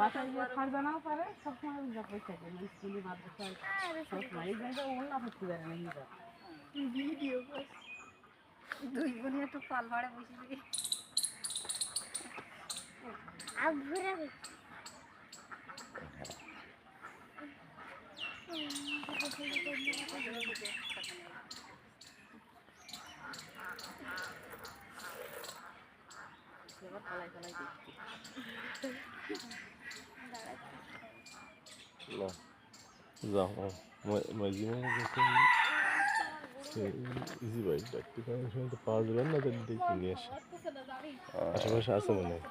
বাসায় গিয়ে খাওয়া পারে সবসময় পয়সা দেয় স্কুলে মাদ্রাসায় সবসময় এই জায়গায় অন্য করতে পারে না হিসাব ভিডিও দুই বোনে একটু ফল ভাড়া বসে দিকে ইজি বাইক ডাকতে সময় তো পাওয়া যাবে না দেখে নিয়ে আসে আশেপাশে আছে মনে হয়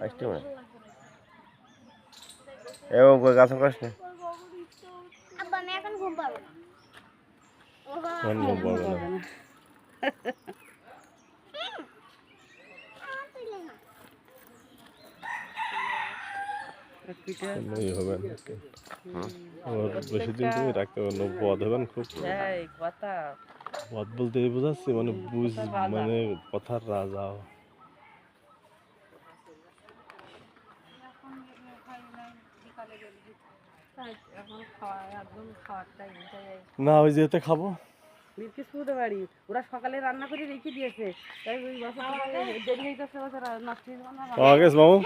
আসতে পারে এবং গাছ কাছ না আমি এখন ঘুম পাবো না হবে বেশি দিন তুমি রাখতে পারো বদ হবেন খুব বদ বলতে বোঝাচ্ছি মানে বুঝ মানে কথার রাজা না ওই যেতে খাবো বিলকিসপুরে বাড়ি ওরা সকালে রান্না করে রেখে দিয়েছে তাই ওই দেরি হইতেছে নষ্ট হয়ে যাবে না পাওয়া গেছে মামু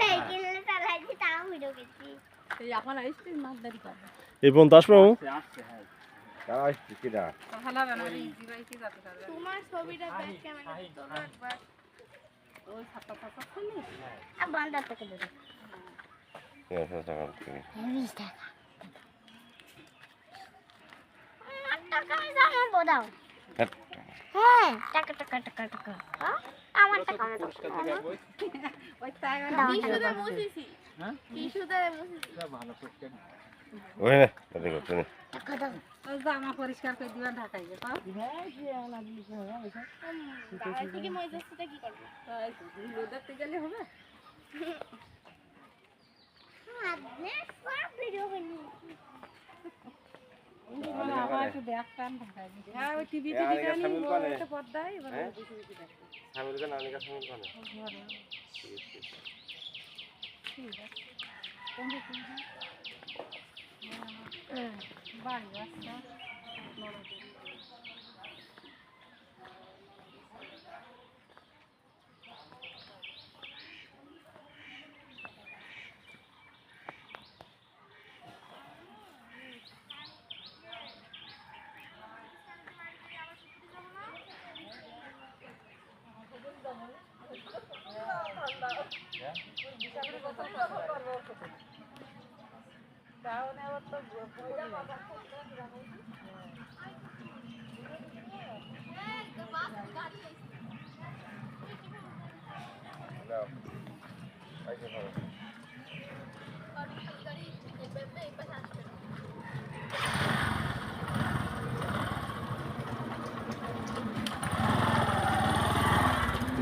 এখন আসছি মাছ দাঁড়ি পাবো এই পর্যন্ত আসবে মামু তোমার ছবিটা ব্যাক ক্যামেরা তোলো একবার ওই ছাতা ছাতা খুলি আর বান্দার থেকে দেবো 1000 টাকা টাকা জামা বদাও হ্যাঁ টাকা টাকা টাকা টাকা আমার টাকা ওই টাকা টিস্যুতে মুছিছি হ্যাঁ টিস্যুতে মুছিছি ভালো পরিষ্কার ওই না দেখো তুমি টাকা দাও ওই জামা পরিষ্কার করে দিবেন ঢাকাই গেছে হ্যাঁ কি না দিছ দাঁড়াই থেকে মইজাসটা কি করব লোদাতে গেলে হবে আপনি সব ভিডিও বানি আমার একটু ব্যাগ টান ঢাকাই দিই হ্যাঁ ওই টিভি টিভি জানি ওটা পর্দায় এবারে বেশি বেশি দেখো সামিল কে নানি কা সামিল কোনে ঘরে ঠিক আছে কোন দিকে বাড়ি আসছে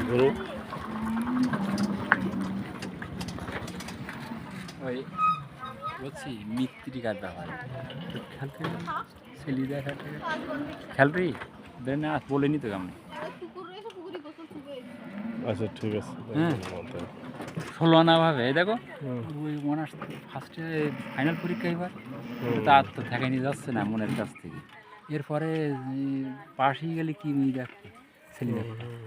বলো ওই বলছি মৃত্তিকার ব্যাপার খেলতে ছেলে দেখাতে খেলবি না বলেনি তো আমি আচ্ছা ঠিক আছে হ্যাঁ 16 আনা ভাবে এই দেখো ওই অনার্স ফার্স্টে ফাইনাল পরীক্ষা এবার তার তো থাকাই যাচ্ছে না মনের কাছ থেকে এরপরে পাশে গেলে কি দেখো ছেলে দেখো